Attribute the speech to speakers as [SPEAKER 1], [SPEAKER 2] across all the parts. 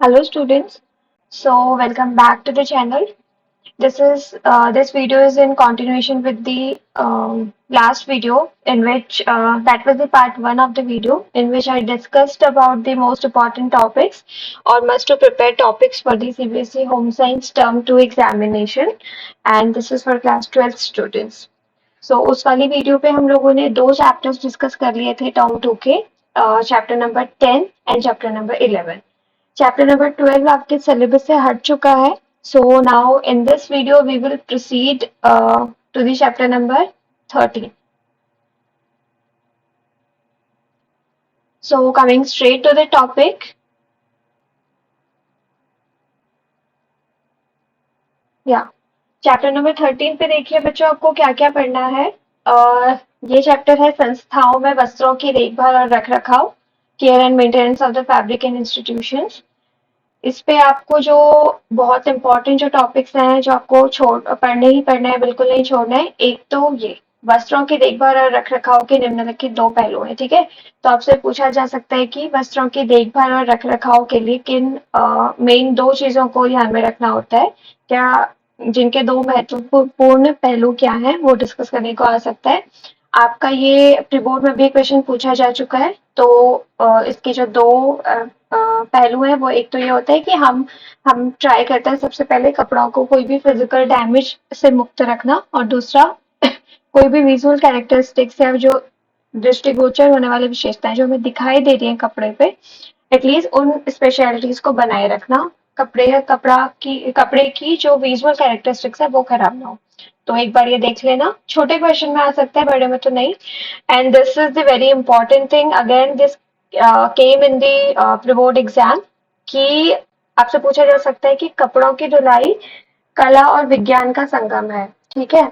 [SPEAKER 1] Hello students. Welcome back to the channel. This video is in continuation with the last video in which that was the part one of the video in which I discussed about the most important topics or must to prepare topics for the CBSE Home Science Term 2 examination, and this is for class 12 students. उस वाली video पे हम लोगों ने दो chapters discuss कर लिए थे टर्म 2 के, chapter number 10 and chapter number 11. Chapter number 12 आपके सिलेबस से हट चुका है. So now in this video we will proceed to the chapter number 13. So coming straight to the topic. या चैप्टर नंबर 13 पे देखिए बच्चों, आपको क्या क्या पढ़ना है. ये चैप्टर है संस्थाओं में वस्त्रों की देखभाल और रख रखाव, care and maintenance of the fabric and institutions. इस पे आपको जो बहुत इंपॉर्टेंट जो टॉपिक्स हैं जो आपको छोड़ पढ़ने ही पढ़ना है, बिल्कुल नहीं छोड़ना है. एक तो ये वस्त्रों की देखभाल और रख रखाव के निम्नलिखित दो पहलू हैं. ठीक है, तो आपसे पूछा जा सकता है कि वस्त्रों की देखभाल और रख रखाव के लिए किन मेन दो चीजों को ध्यान में रखना होता है, क्या जिनके दो महत्वपूर्ण पहलू क्या हैं वो डिस्कस करने को आ सकता है. आपका ये प्री बोर्ड में भी क्वेश्चन पूछा जा चुका है. तो इसके जो दो पहलू है वो एक तो ये होता है कि हम ट्राई करते हैं सबसे पहले कपड़ों को कोई भी फिजिकल डैमेज से मुक्त रखना, और दूसरा कोई भी विजुअल कैरेक्टरिस्टिक्स या जो दृष्टिगोचर होने वाली विशेषताएं जो हमें दिखाई दे रही हैं कपड़े पे, एटलीस्ट उन स्पेशलिटीज को बनाए रखना. कपड़े की जो विजुअल कैरेक्टरिस्टिक्स है वो खराब ना हो. तो एक बार ये देख लेना, छोटे क्वेश्चन में आ सकता है, बड़े में तो नहीं. And this is the very important thing, again this came in the pre board exam, कि आपसे पूछा जा सकता है कि कपड़ों की धुलाई कला और विज्ञान का संगम है. ठीक है,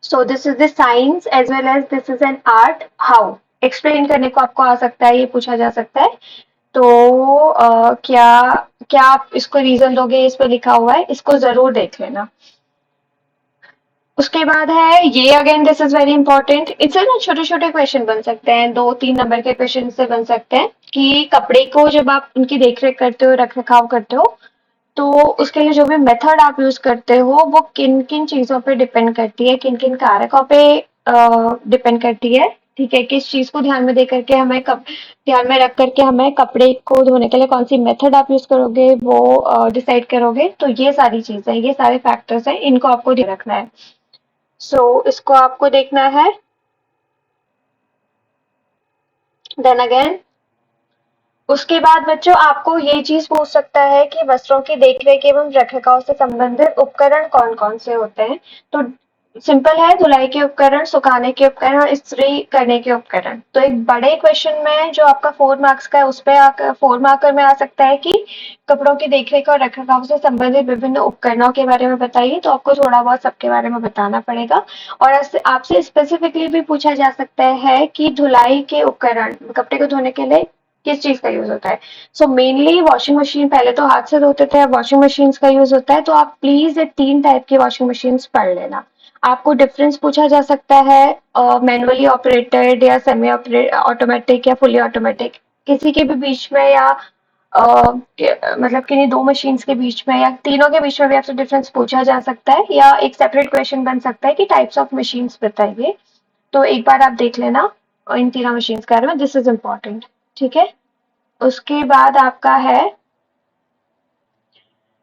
[SPEAKER 1] so this is the science as well as this is an art. How explain करने को आपको आ सकता है, ये पूछा जा सकता है. तो क्या क्या आप इसको रीजन दोगे, इस पे लिखा हुआ है, इसको जरूर देख लेना. उसके बाद है ये, again this is very important. इससे ना छोटे छोटे क्वेश्चन बन सकते हैं, 2-3 नंबर के क्वेश्चन से बन सकते हैं कि कपड़े को जब आप उनकी देख रेख करते हो, रख रखाव करते हो, तो उसके लिए जो भी मेथड आप यूज करते हो वो किन किन चीजों पे डिपेंड करती है, किन किन कारकों पे डिपेंड करती है. ठीक है, किस चीज को ध्यान में दे करके हमें ध्यान में रख करके हमें कपड़े को धोने के लिए कौन सी मेथड आप यूज करोगे वो डिसाइड करोगे. तो ये सारी चीजें, ये सारे फैक्टर्स हैं, इनको आपको ध्यान रखना है. इसको आपको देखना है. देन अगेन उसके बाद बच्चों आपको ये चीज पूछ सकता है कि वस्त्रों की देखरेख एवं रखरखाव से संबंधित उपकरण कौन कौन से होते हैं. तो सिंपल है, धुलाई के उपकरण, सुखाने के उपकरण और इस्त्री करने के उपकरण. तो एक बड़े क्वेश्चन में जो आपका 4 मार्क्स का है उस पे 4 मार्कर में आ सकता है कि कपड़ों की देखरेख और रखरखाव से संबंधित विभिन्न उपकरणों के बारे में बताइए. तो आपको थोड़ा बहुत सबके बारे में बताना पड़ेगा. और आपसे स्पेसिफिकली भी पूछा जा सकता है कि धुलाई के उपकरण, कपड़े को धोने के लिए किस चीज का यूज होता है. मेनली वॉशिंग मशीन, पहले तो हाथ से धोते थे, अब वॉशिंग मशीन का यूज होता है. तो आप प्लीज ये 3 टाइप की वॉशिंग मशीन पढ़ लेना. आपको डिफरेंस पूछा जा सकता है मैनुअली ऑपरेटेड या सेमी ऑटोमेटिक या फुली ऑटोमेटिक, किसी के भी बीच में, या मतलब किन्हीं दो मशीन्स के बीच में या तीनों के बीच में भी आपसे डिफरेंस पूछा जा सकता है, या एक सेपरेट क्वेश्चन बन सकता है कि टाइप्स ऑफ मशीन्स बताइए. तो एक बार आप देख लेना इन तीनों मशीन्स के बारे में, दिस इज इम्पोर्टेंट. ठीक है, उसके बाद आपका है,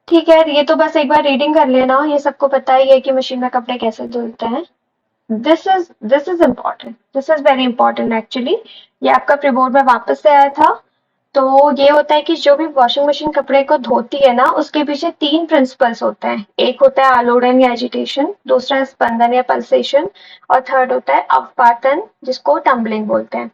[SPEAKER 1] ठीक है, ये तो बस एक बार रीडिंग कर लेना, ये सबको पता ही है कि मशीन में कपड़े कैसे धुलते हैं. This is important, this is very important actually. ये आपका प्री बोर्ड में वापस से आया था. तो ये होता है कि जो भी वॉशिंग मशीन कपड़े को धोती है ना, उसके पीछे 3 प्रिंसिपल्स होते हैं. एक होता है आलोड़न या एजिटेशन, दूसरा है स्पंदन या पल्सेशन, और थर्ड होता है अवपातन, जिसको टम्बलिंग बोलते हैं.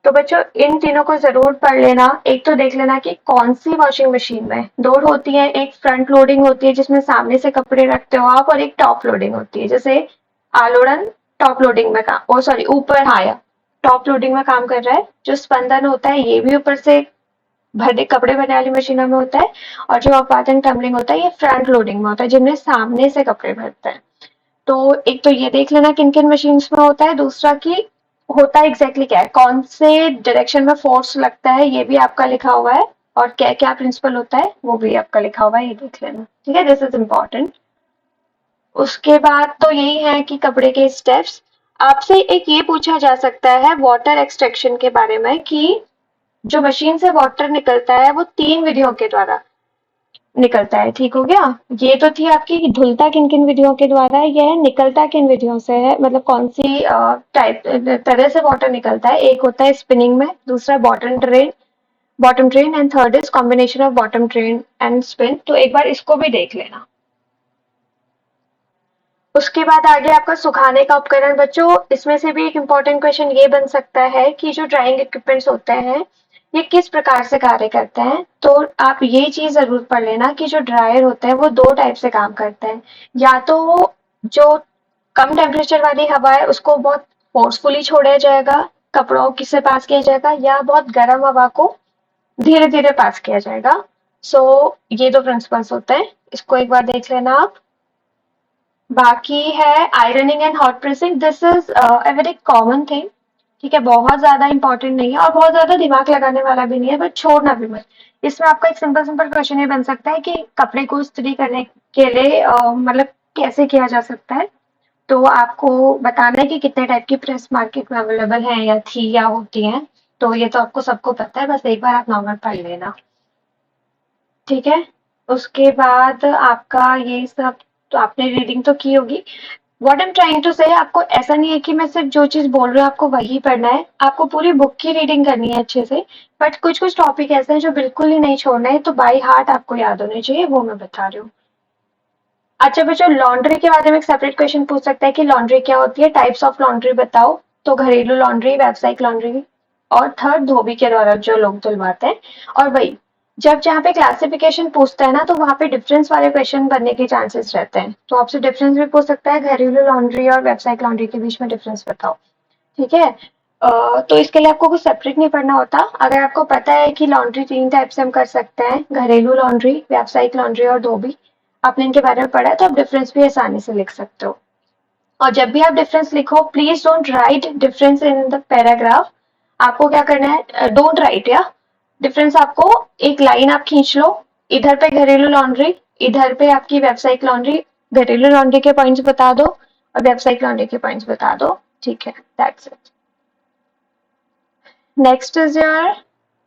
[SPEAKER 1] तो बच्चों इन तीनों को जरूर पढ़ लेना. एक तो देख लेना कि कौन सी वॉशिंग मशीन में 2 होती है. एक फ्रंट लोडिंग होती है जिसमें सामने से कपड़े रखते हो आप, और एक टॉप लोडिंग होती है. जैसे आलोड़न टॉप लोडिंग में काम, ओ सॉरी ऊपर, हाँ या टॉप लोडिंग में काम कर रहा है. जो स्पंदन होता है ये भी ऊपर से भरने कपड़े भरने वाली मशीनों में होता है. और जो अवपातन टम्बलिंग होता है ये फ्रंट लोडिंग में होता है, जिनमें सामने से कपड़े भरते हैं. तो एक तो ये देख लेना किन किन मशीन में होता है. दूसरा कि होता है एग्जैक्टली क्या है, कौन से डायरेक्शन में फोर्स लगता है, ये भी आपका लिखा हुआ है. और क्या क्या प्रिंसिपल होता है वो भी आपका लिखा हुआ है, ये देख लेना, ठीक है, दिस इज इम्पोर्टेंट। उसके बाद तो यही है कि कपड़े के स्टेप्स। आपसे एक ये पूछा जा सकता है वाटर एक्सट्रैक्शन के बारे में कि जो मशीन से वाटर निकलता है वो 3 विधियों के द्वारा निकलता है, ठीक हो गया। ये तो थी आपकी धुलता किन किन विधियों के द्वारा है, यह निकलता किन विधियों से है, मतलब कौन सी टाइप तरह से वाटर निकलता है। एक होता है स्पिनिंग में, दूसरा bottom train and third is combination of bottom train and spin. तो एक बार इसको भी देख लेना। उसके बाद आगे आपका सुखाने का उपकरण बच्चों, इसमें से भी एक इम्पोर्टेंट क्वेश्चन ये बन सकता है कि जो ड्राइंग इक्विपमेंट्स होते हैं ये किस प्रकार से कार्य करते हैं। तो आप ये चीज जरूर पढ़ लेना कि जो ड्रायर होता है वो 2 टाइप से काम करते हैं। या तो जो कम टेम्परेचर वाली हवा है उसको बहुत फोर्सफुली छोड़ा जाएगा, कपड़ों से पास किया जाएगा, या बहुत गर्म हवा को धीरे धीरे पास किया जाएगा। सो ये 2 प्रिंसिपल्स होते हैं, इसको एक बार देख लेना आप। बाकी है ironing and hot pressing, this is a very common thing, ठीक है, बहुत ज्यादा इंपॉर्टेंट नहीं है और बहुत ज्यादा दिमाग लगाने वाला भी नहीं है, बट छोड़ना भी मत। इसमें आपका एक सिंपल सिंपल क्वेश्चन ये बन सकता है कि कपड़े को इस्त्री करने के लिए मतलब कैसे किया जा सकता है। तो आपको बताना है कि कितने टाइप की प्रेस मार्केट में अवेलेबल है या थी या होती है। तो ये तो आपको सबको पता है, बस एक बार आप नॉर्मल पढ़ लेना, ठीक है। उसके बाद आपका ये सब तो आपने रीडिंग तो की होगी। What I am trying to say, आपको ऐसा नहीं है कि मैं सिर्फ जो चीज बोल रही हूँ आपको वही पढ़ना है, आपको पूरी बुक की रीडिंग करनी है अच्छे से। बट कुछ कुछ टॉपिक ऐसे हैं जो बिल्कुल ही नहीं छोड़ना है, तो बाई हार्ट आपको याद होने चाहिए, वो मैं बता रही हूँ। अच्छा बच्चों, लॉन्ड्री के बारे में एक सेपरेट क्वेश्चन पूछ सकता है कि लॉन्ड्री क्या होती है, टाइप्स ऑफ लॉन्ड्री बताओ। तो घरेलू लॉन्ड्री, व्यावसायिक लॉन्ड्री, और थर्ड धोबी के द्वारा जो लोग धुलवाते हैं। और वही जब जहाँ पे क्लासिफिकेशन पूछता है ना, तो वहाँ पे डिफरेंस वाले क्वेश्चन बनने के चांसेस रहते हैं, तो आपसे डिफरेंस भी पूछ सकता है, घरेलू लॉन्ड्री और व्यावसायिक लॉन्ड्री के बीच में डिफरेंस बताओ, ठीक है। तो इसके लिए आपको कुछ सेपरेट नहीं पढ़ना होता। अगर आपको पता है कि लॉन्ड्री 3 टाइप से हम कर सकते हैं, घरेलू लॉन्ड्री, व्यावसायिक लॉन्ड्री और धोबी, आपने इनके बारे में पढ़ा है, तो आप डिफरेंस भी आसानी से लिख सकते हो। और जब भी आप डिफरेंस लिखो, please don't write difference in the paragraph. आपको क्या करना है, डोंट राइट या डिफरेंस, आपको एक लाइन आप खींच लो, इधर पे घरेलू लॉन्ड्री, इधर पे आपकी व्यावसायिक लॉन्ड्री, घरेलू लॉन्ड्री के पॉइंट्स बता दो और व्यावसायिक लॉन्ड्री के पॉइंट्स बता दो, ठीक है, that's it. Next is your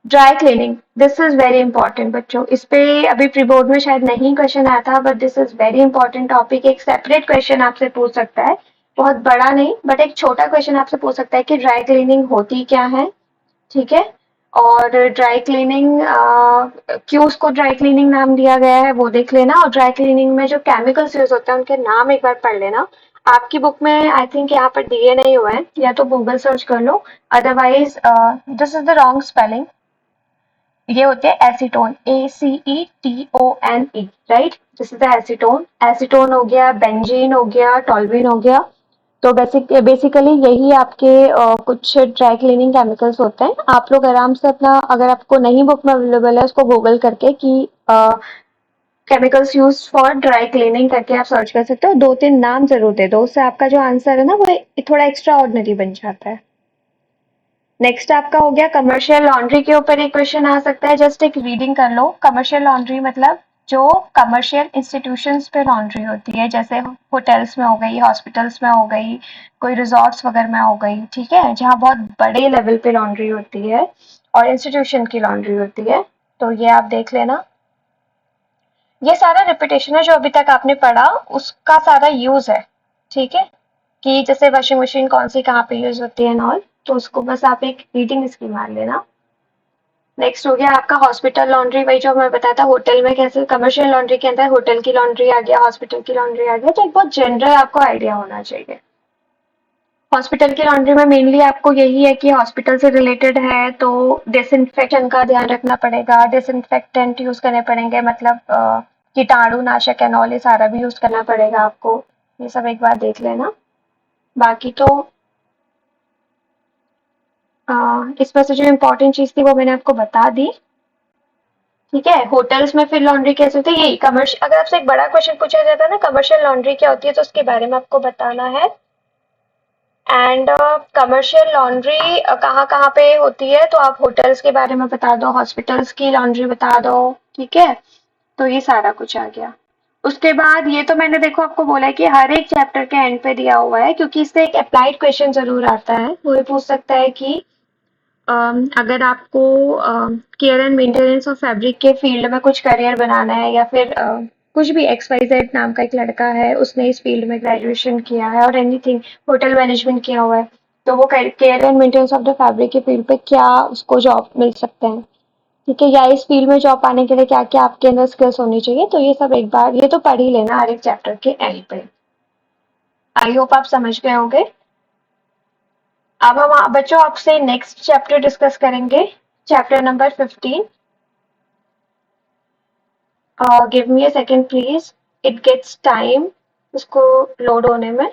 [SPEAKER 1] dry cleaning, this is very important बच्चों, इस पे अभी प्री बोर्ड में शायद नहीं क्वेश्चन आया था, but this is very important topic. एक सेपरेट क्वेश्चन आपसे पूछ सकता है, बहुत बड़ा नहीं बट एक छोटा क्वेश्चन आपसे पूछ सकता है कि ड्राई क्लीनिंग होती क्या है, ठीक है। और ड्राई क्लीनिंग क्यों उसको ड्राई क्लीनिंग नाम दिया गया है वो देख लेना, और ड्राई क्लीनिंग में जो केमिकल्स यूज होते हैं उनके नाम एक बार पढ़ लेना। आपकी बुक में आई थिंक यहाँ पर दिए नहीं हुए हैं, या तो गूगल सर्च कर लो, otherwise this is the wrong spelling. ये होते हैं acetone, ACETONE, right, this is the acetone. Acetone हो गया, बेंजीन हो गया, टॉल्विन हो गया। तो बेसिकली यही आपके कुछ ड्राई क्लीनिंग केमिकल्स होते हैं। आप लोग आराम से अपना, अगर आपको नहीं बुक में अवेलेबल है, उसको गूगल करके कि chemicals use for dry cleaning करके आप सर्च कर सकते हो, 2-3 नाम जरूर दे दो, उससे आपका जो आंसर है ना वो थोड़ा एक्स्ट्रा ऑर्डिनरी बन जाता है। नेक्स्ट आपका हो गया कमर्शियल लॉन्ड्री, के ऊपर एक क्वेश्चन आ सकता है, जस्ट एक रीडिंग कर लो। कमर्शियल लॉन्ड्री मतलब जो कमर्शियल इंस्टीट्यूशंस पे लॉन्ड्री होती है, जैसे होटल्स में हो गई, हॉस्पिटल्स में हो गई, कोई रिजॉर्ट्स वगैरह में हो गई, ठीक है, जहाँ बहुत बड़े लेवल पे लॉन्ड्री होती है और इंस्टीट्यूशन की लॉन्ड्री होती है। तो ये आप देख लेना। ये सारा रिपीटेशन है जो अभी तक आपने पढ़ा, उसका सारा यूज है, ठीक है, कि जैसे वॉशिंग मशीन कौन सी कहाँ पे यूज होती है नॉल, तो उसको बस आप एक रीडिंग इसकी मार लेना। नेक्स्ट हो गया आपका हॉस्पिटल लॉन्ड्री, वही जो मैं बताया था होटल में कैसे, कमर्शियल लॉन्ड्री के अंदर होटल की लॉन्ड्री आ गया, हॉस्पिटल की लॉन्ड्री आ गया, तो एक बहुत जनरल आपको आइडिया होना चाहिए। हॉस्पिटल की लॉन्ड्री में मेनली आपको यही है कि हॉस्पिटल से रिलेटेड है, तो डिसइंफेक्शन का ध्यान रखना पड़ेगा, डिसइंफेक्टेंट यूज करने पड़ेंगे, मतलब कीटाणु नाशक एंड ऑल, ये सारा भी यूज करना पड़ेगा आपको, ये सब एक बार देख लेना। बाकी तो इसमें से जो इम्पोर्टेंट चीज थी वो मैंने आपको बता दी, ठीक है। होटल्स में फिर लॉन्ड्री कैसे होती है, यही कमर्शियल, अगर आपसे एक बड़ा क्वेश्चन पूछा जाता है ना कमर्शियल लॉन्ड्री क्या होती है, तो उसके बारे में आपको बताना है। एंड कमर्शियल लॉन्ड्री कहाँ कहाँ पे होती है, तो आप होटल्स के बारे में बता दो, हॉस्पिटल्स की लॉन्ड्री बता दो, ठीक है। तो ये सारा कुछ आ गया। उसके बाद ये तो मैंने देखो आपको बोला है कि हर एक चैप्टर के एंड पे दिया हुआ है, क्योंकि इससे एक अप्लाइड क्वेश्चन जरूर आता है। वो ये पूछ सकता है कि अगर आपको care and maintenance of fabric के फील्ड में कुछ करियर बनाना है, या फिर कुछ भी, एक्स वाई जेड नाम का एक लड़का है, उसने इस फील्ड में ग्रेजुएशन किया है और एनीथिंग होटल मैनेजमेंट किया हुआ है, तो वो care and maintenance of the fabric के फील्ड पे क्या उसको जॉब मिल सकते हैं, ठीक है, या इस फील्ड में जॉब पाने के लिए क्या क्या आपके अंदर स्किल्स होनी चाहिए। तो ये सब एक बार ये तो पढ़ ही लेना हर एक चैप्टर के एंड पे। आई होप आप समझ गए होंगे। अब हम बच्चों आपसे नेक्स्ट चैप्टर डिस्कस करेंगे, chapter number 15। Give me a second please, it gets time उसको लोड होने में।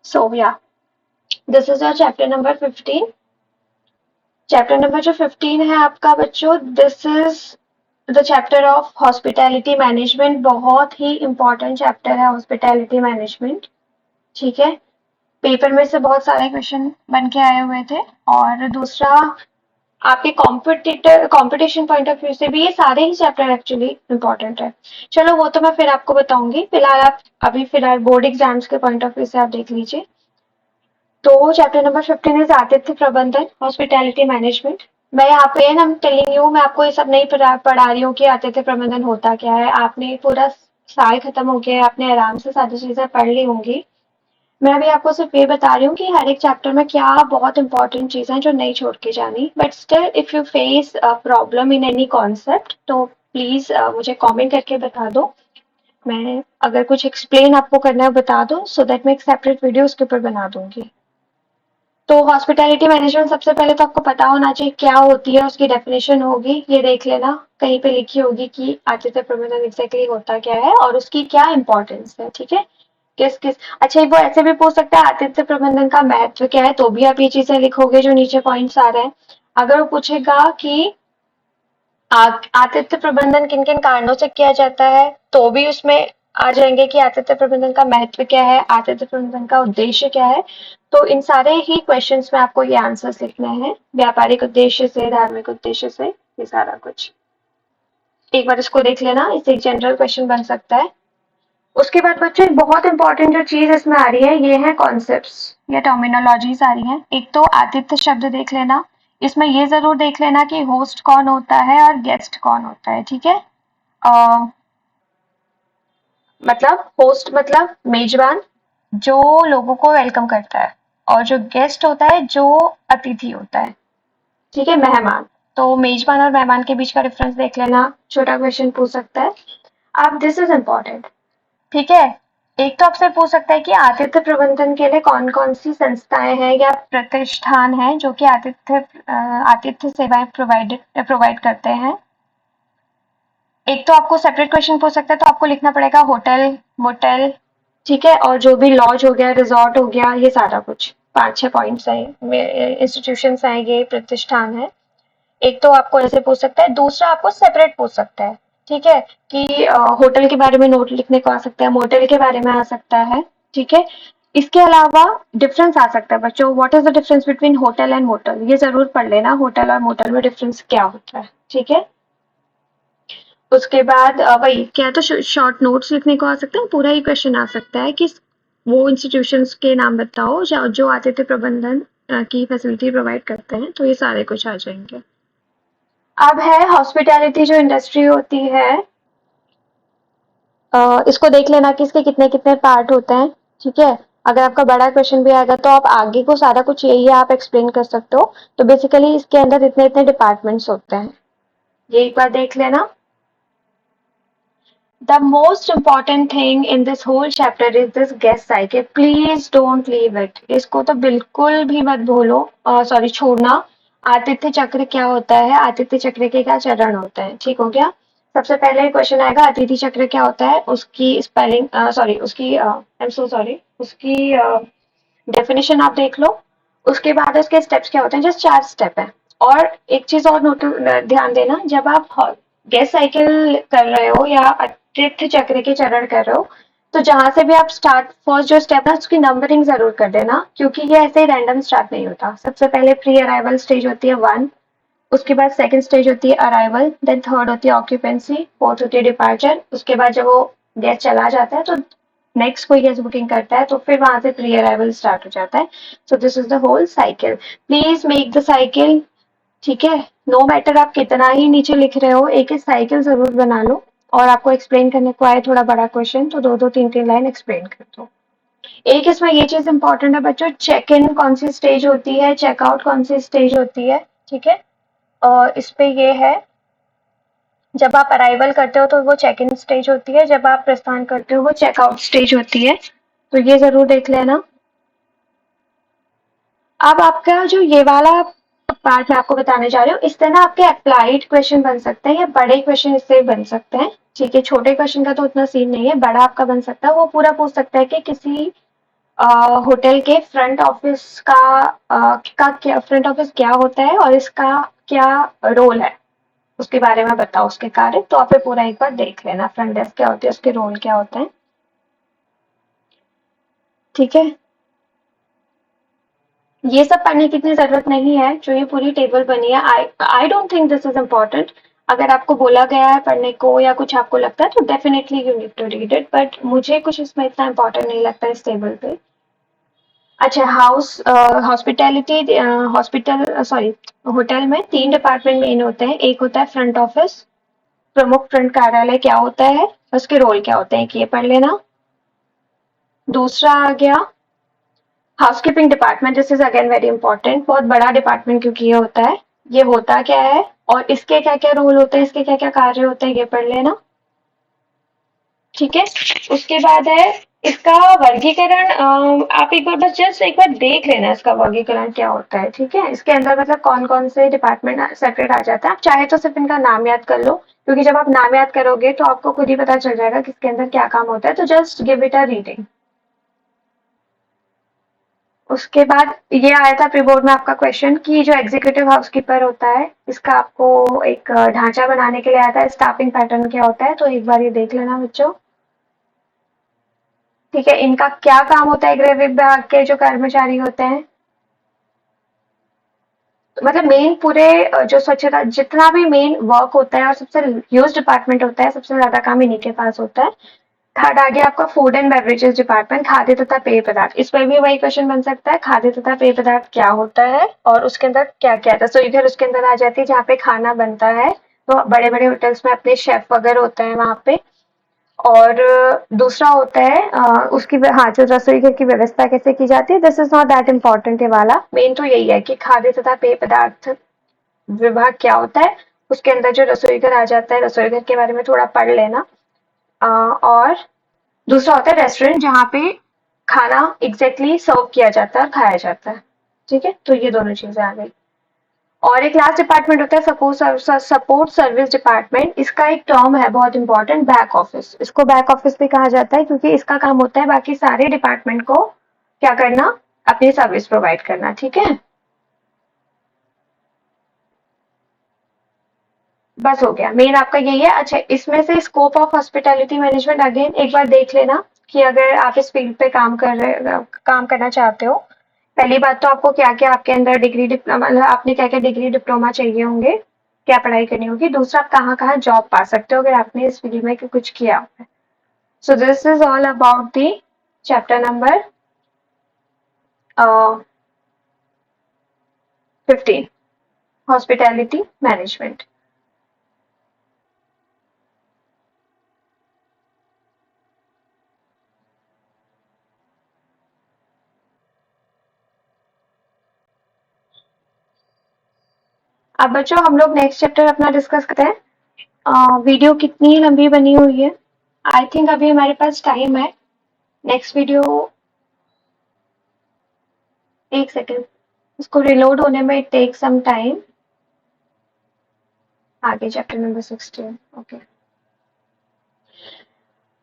[SPEAKER 1] सो या this is your chapter number 15। Chapter number जो 15 है आपका बच्चों, this is the chapter of hospitality management. बहुत ही इंपॉर्टेंट चैप्टर है हॉस्पिटैलिटी मैनेजमेंट, ठीक है। पेपर में से बहुत सारे क्वेश्चन बन के आए हुए थे, और दूसरा आपके कंपटीशन पॉइंट ऑफ व्यू से भी ये सारे ही चैप्टर एक्चुअली इंपॉर्टेंट है। चलो वो तो मैं फिर आपको बताऊंगी, फिलहाल आप अभी फिलहाल बोर्ड एग्जाम्स के पॉइंट ऑफ व्यू से आप देख लीजिए। तो चैप्टर नंबर 15 इज आतिथ्य प्रबंधन, हॉस्पिटैलिटी मैनेजमेंट। मैं यहाँ पे हम टेलिंग यू, मैं आपको ये सब नहीं पढ़ा रही हूँ कि आतिथ्य प्रबंधन होता क्या है। आपने पूरा साल खत्म हो गया, आपने आराम से सारी चीजें पढ़ ली होंगी। मैं अभी आपको सिर्फ ये बता रही हूँ कि हर एक चैप्टर में क्या बहुत इंपॉर्टेंट चीजें हैं जो नहीं छोड़ के जानी। But still if you face a problem in any concept, तो प्लीज मुझे कमेंट करके बता दो। मैं अगर कुछ एक्सप्लेन आपको करना है बता दो, सो दैट मैं एक सेपरेट वीडियो उसके ऊपर बना दूंगी। तो हॉस्पिटैलिटी मैनेजमेंट सबसे पहले तो आपको पता होना चाहिए क्या होती है, उसकी डेफिनेशन होगी, ये देख लेना कहीं पे लिखी होगी कि आतिथ्य प्रबंधन एग्जैक्टली होता क्या है और उसकी क्या इंपॉर्टेंस है, ठीक है। किस किस अच्छा, वो ऐसे भी पूछ सकता है आतिथ्य प्रबंधन का महत्व क्या है, तो भी आप ये चीजें लिखोगे जो नीचे पॉइंट्स आ रहे हैं। अगर वो पूछेगा कि आतिथ्य प्रबंधन किन किन कारणों से किया जाता है, तो भी उसमें आ जाएंगे कि आतिथ्य प्रबंधन का महत्व क्या है, आतिथ्य प्रबंधन का उद्देश्य क्या है। तो इन सारे ही क्वेश्चंस में आपको ये आंसर्स लिखने हैं, व्यापारिक उद्देश्य से, धार्मिक उद्देश्य से, ये सारा कुछ एक बार इसको देख लेना, इससे एक जनरल क्वेश्चन बन सकता है। उसके बाद बच्चों एक बहुत इंपॉर्टेंट जो चीज इसमें आ रही है, ये है कॉन्सेप्ट्स या टर्मिनोलॉजीज आ रही हैं। एक तो आतिथ्य शब्द देख लेना, इसमें ये जरूर देख लेना कि होस्ट कौन होता है और गेस्ट कौन होता है, ठीक है। मतलब होस्ट मतलब मेजबान, जो लोगों को वेलकम करता है, और जो गेस्ट होता है जो अतिथि होता है, ठीक है, मेहमान। तो मेजबान और मेहमान के बीच का डिफरेंस देख लेना, छोटा क्वेश्चन पूछ सकता है। अब दिस इज इम्पोर्टेंट, ठीक है। एक तो आपसे पूछ सकता है कि आतिथ्य प्रबंधन के लिए कौन कौन सी संस्थाएं हैं या प्रतिष्ठान हैं जो कि आतिथ्य सेवाएं प्रोवाइड करते हैं। एक तो आपको सेपरेट क्वेश्चन पूछ सकता है, तो आपको लिखना पड़ेगा होटल, मोटेल, ठीक है, और जो भी लॉज हो गया, रिजॉर्ट हो गया, ये सारा कुछ 5-6 पॉइंट्स हैं, इंस्टीट्यूशंस हैं, ये प्रतिष्ठान है। एक तो आपको ऐसे पूछ सकता है, दूसरा आपको सेपरेट पूछ सकता है, ठीक है, कि होटल के बारे में नोट लिखने को आ सकता है, मोटेल के बारे में आ सकता है, ठीक है। इसके अलावा डिफरेंस आ सकता है बच्चों, what is the difference between hotel and motel, ये जरूर पढ़ लेना, होटल और मोटल में डिफरेंस क्या होता है, ठीक है। उसके बाद वही क्या, तो शॉर्ट नोट्स लिखने को आ सकता है, पूरा ही क्वेश्चन आ सकता है कि वो इंस्टीट्यूशंस के नाम बताओ जो आतिथ्य प्रबंधन की फैसिलिटी प्रोवाइड करते हैं, तो ये सारे कुछ आ जाएंगे। अब है हॉस्पिटैलिटी जो इंडस्ट्री होती है, इसको देख लेना कि इसके कितने कितने पार्ट होते हैं, ठीक है। अगर आपका बड़ा क्वेश्चन भी आएगा तो आप आगे को सारा कुछ यही आप एक्सप्लेन कर सकते हो। तो बेसिकली इसके अंदर इतने इतने डिपार्टमेंट्स होते हैं, ये एक बार देख लेना। The most important thing in this whole chapter is this guess cycle. Please don't leave it. इसको तो बिल्कुल भी मत भूलो, सॉरी छोड़ना। आदित्य चक्र क्या होता है, आदित्य चक्र के क्या चरण होते हैं, ठीक हो गया। सबसे पहले क्वेश्चन आएगा आदित्य चक्र क्या होता है, उसकी स्पेलिंग, सॉरी उसकी, आई एम सो सॉरी, उसकी डेफिनेशन आप देख लो। उसके बाद उसके स्टेप्स क्या होते हैं, जस्ट 4 स्टेप है। और एक चीज और नोट ध्यान देना, जब आप गैस साइकिल कर रहे हो या अतिथ्य चक्र के चरण कर रहे हो, तो जहां से भी आप स्टार्ट, फर्स्ट जो स्टेप है उसकी नंबरिंग जरूर कर देना, क्योंकि ये ऐसे ही रैंडम स्टार्ट नहीं होता। सबसे पहले प्री अराइवल स्टेज होती है 1, उसके बाद सेकंड स्टेज होती है अराइवल, देन थर्ड होती है ऑक्यूपेंसी, फोर्थ होती है डिपार्चर। उसके बाद जब वो गेस्ट चला जाता है तो नेक्स्ट कोई गेस्ट बुकिंग करता है, तो फिर वहां से प्री अराइवल स्टार्ट हो जाता है। So this is the whole cycle. Please make the cycle, ठीक है। नो मैटर आप कितना ही नीचे लिख रहे हो, एक एक साइकिल जरूर बना लो। और आपको एक्सप्लेन करने को आए थोड़ा बड़ा क्वेश्चन तो दो दो तीन तीन लाइन एक्सप्लेन कर दो। एक इसमें ये चीज इंपॉर्टेंट है बच्चों, चेक इन कौन सी स्टेज होती है, चेकआउट कौन सी स्टेज होती है, ठीक है। और इस पे ये है, जब आप अराइवल करते हो तो वो चेक इन स्टेज होती है, जब आप प्रस्थान करते हो वो चेकआउट स्टेज होती है। तो ये जरूर देख लेना। अब आपका जो ये वाला पार्ट मैं आपको बताने जा रही हूँ, इससे ना आपके अप्लाइड क्वेश्चन बन सकते हैं या बड़े क्वेश्चन इससे बन सकते हैं, ठीक है। छोटे क्वेश्चन का तो उतना सीन नहीं है, बड़ा आपका बन सकता है। वो पूरा पूछ सकता है कि किसी होटल के फ्रंट ऑफिस का क्या, फ्रंट ऑफिस क्या होता है और इसका क्या रोल है, उसके बारे में बताओ, उसके कार्य। तो आप ये पूरा एक बार देख लेना, फ्रंट डेस्क क्या होती है, उसके रोल क्या होते हैं, ठीक है। ये सब पढ़ने की इतनी जरूरत नहीं है, जो ये पूरी टेबल बनी है। I don't think this is important. अगर आपको बोला गया है पढ़ने को या कुछ आपको लगता है तो definitely you need to read it, but मुझे कुछ इसमें इतना इम्पोर्टेंट नहीं लगता इस टेबल पे। अच्छा, house hospitality, hospital sorry hotel में 3 डिपार्टमेंट मेन होते हैं। एक होता है फ्रंट ऑफिस, प्रमुख फ्रंट कार्यालय क्या होता है, उसके रोल क्या होते हैं, कि ये पढ़ लेना। दूसरा आ गया housekeeping department, this is again very important, बहुत बड़ा डिपार्टमेंट क्योंकि ये होता है। ये होता क्या है और इसके क्या क्या रोल होते हैं, इसके क्या क्या कार्य होते हैं, ये पढ़ लेना, ठीक है। उसके बाद है इसका वर्गीकरण, आप एक बार बस जस्ट एक बार देख लेना इसका वर्गीकरण क्या होता है, ठीक है। इसके अंदर मतलब कौन कौन से डिपार्टमेंट सेपरेट आ जाता है। आप चाहे तो सिर्फ इनका नाम याद कर लो, क्योंकि जब आप नाम याद करोगे तो आपको खुद ही पता चल जाएगा कि इसके अंदर क्या काम होता है। तो just give it a reading. उसके बाद ये आया था प्री बोर्ड में आपका क्वेश्चन कि जो एग्जीक्यूटिव हाउसकीपर होता है, इसका आपको एक ढांचा बनाने के लिए आया था, स्टाफिंग पैटर्न क्या होता है। तो एक बार ये देख लेना बच्चों, ठीक है। इनका क्या काम होता है, गृह विभाग के जो कर्मचारी होते हैं, तो मतलब मेन पूरे जो स्वच्छता जितना भी मेन वर्क होता है और सबसे ह्यूज डिपार्टमेंट होता है, सबसे ज्यादा काम इन्हीं के पास होता है। थर्ड आ गया आपका फूड एंड बेवरेजेस डिपार्टमेंट, खाद्य तथा पेय पदार्थ। इस पर भी वही क्वेश्चन बन सकता है, खाद्य तथा पेय पदार्थ क्या होता है और उसके अंदर क्या क्या था। सो इधर उसके अंदर आ जाती है जहाँ पे खाना बनता है, तो बड़े बड़े होटल्स में अपने शेफ वगैरह होते हैं वहां पे। और दूसरा होता है उसकी, हाँ, जो रसोई घर की व्यवस्था कैसे की जाती है, this is not that important. ये वाला मेन तो यही है कि खाद्य तथा पेय पदार्थ विभाग क्या होता है। उसके अंदर जो रसोई घर आ जाता है, रसोई घर के बारे में थोड़ा पढ़ लेना। और दूसरा होता है रेस्टोरेंट, जहाँ पे खाना एग्जैक्टली सर्व किया जाता है, खाया जाता है, ठीक है। तो ये दोनों चीजें आ गई। और एक लास्ट डिपार्टमेंट होता है सपोर्ट सर्विस डिपार्टमेंट। इसका एक टर्म है बहुत इंपॉर्टेंट, बैक ऑफिस। इसको बैक ऑफिस भी कहा जाता है क्योंकि इसका काम होता है बाकी सारे डिपार्टमेंट को क्या करना, अपनी सर्विस प्रोवाइड करना, ठीक है। बस हो गया, मेन आपका यही है। अच्छा, इसमें से scope of hospitality management again एक बार देख लेना कि अगर आप इस फील्ड पे काम करना चाहते हो। पहली बात तो आपको क्या क्या आपके अंदर डिग्री डिप्लोमा, मतलब आपने क्या क्या डिग्री डिप्लोमा चाहिए होंगे, क्या पढ़ाई करनी होगी। दूसरा, आप कहाँ कहाँ जॉब पा सकते हो अगर आपने इस फील्ड में कुछ किया होगा। सो this is all about the chapter number 15, hospitality management. अब बच्चों हम लोग नेक्स्ट चैप्टर अपना डिस्कस करते हैं। वीडियो कितनी लंबी बनी हुई है? आई थिंक अभी हमारे पास टाइम है। नेक्स्ट वीडियो, एक सेकेंड, इसको रिलोड होने में इट टेक सम टाइम। आगे चैप्टर नंबर 16। ओके,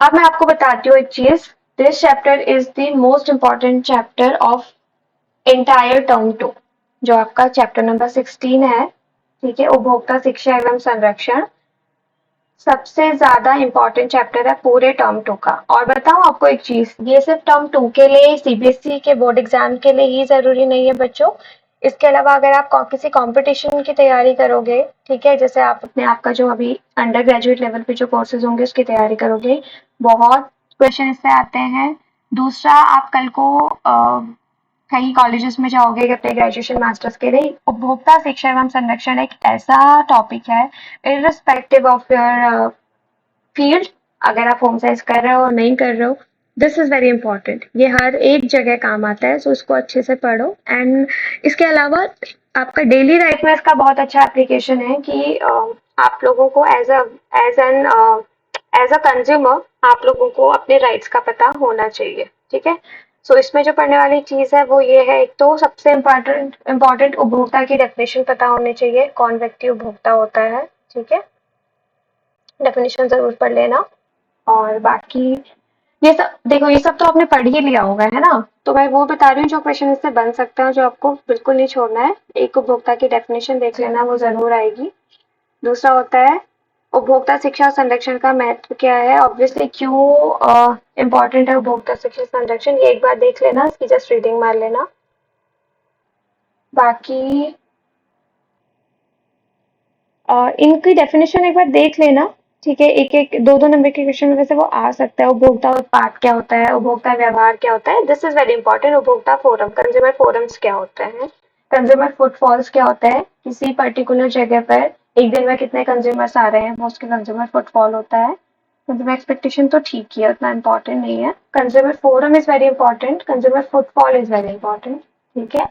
[SPEAKER 1] अब मैं आपको बताती हूँ एक चीज। This chapter is the most important chapter of entire term 2, जो आपका चैप्टर नंबर 16 है। ठीक है, उपभोक्ता शिक्षा एवं संरक्षण सबसे ज्यादा इम्पोर्टेंट चैप्टर है पूरे टर्म 2 का। और बताऊं आपको एक चीज, ये सिर्फ टर्म 2 के लिए, सीबीएसई के बोर्ड एग्जाम के लिए ही जरूरी नहीं है बच्चों। इसके अलावा अगर आप किसी कंपटीशन की तैयारी करोगे, ठीक है, जैसे आप अपने आपका जो अभी अंडर ग्रेजुएट लेवल पे जो कोर्सेज होंगे उसकी तैयारी करोगे, बहुत क्वेश्चन इससे आते हैं। दूसरा, आप कल को कई कॉलेजेस में जाओगे अपने ग्रेजुएशन मास्टर्स के लिए, उपभोक्ता शिक्षा एवं संरक्षण एक ऐसा टॉपिक है, इररिस्पेक्टिव ऑफ योर फील्ड, अगर आप होम साइंस कर रहे हो और नहीं कर रहे हो, दिस इज वेरी इंपॉर्टेंट। ये हर एक जगह काम आता है, सो इसको अच्छे से पढ़ो। एंड इसके अलावा आपका डेली लाइफ में इसका बहुत अच्छा एप्लीकेशन है कि आप लोगों को as an as a consumer आप लोगों को अपने राइट्स का पता होना चाहिए। ठीक है, सो इसमें जो पढ़ने वाली चीज है वो ये है, एक तो सबसे इम्पोर्टेंट उपभोक्ता की डेफिनेशन पता होनी चाहिए, कौन व्यक्ति उपभोक्ता होता है। ठीक है, डेफिनेशन जरूर पढ़ लेना। और बाकी ये सब देखो, ये सब तो आपने पढ़ ही लिया होगा, है ना। तो मैं वो बता रही हूँ जो क्वेश्चन इससे बन सकते हैं, जो आपको बिल्कुल नहीं छोड़ना है। एक, उपभोक्ता की डेफिनेशन देख लेना, वो जरूर आएगी। दूसरा होता है उपभोक्ता शिक्षा और संरक्षण का महत्व क्या है, ऑब्वियसली क्यों इम्पोर्टेंट है उपभोक्ता शिक्षा संरक्षण, ये एक बार देख लेना, इसकी जस्ट रीडिंग मार लेना। बाकी इनकी डेफिनेशन एक बार देख लेना। ठीक है, एक एक दो दो नंबर के क्वेश्चन में वैसे वो आ सकता है। उपभोक्ता उत्पाद क्या होता है, उपभोक्ता व्यवहार क्या होता है, दिस इज वेरी इंपॉर्टेंट। उपभोक्ता फोरम, कंज्यूमर फोरम्स क्या होते हैं, कंज्यूमर फुटफॉल्स क्या होता है, किसी पर्टिकुलर जगह पर एक दिन में कितने कंज्यूमर्स आ रहे हैं, वो उसके कंज्यूमर फुटफॉल होता है। कंज्यूमर एक्सपेक्टेशन तो ठीक ही है, उतना इंपॉर्टेंट नहीं है। Consumer forum is very important, consumer footfall is very important. ठीक है,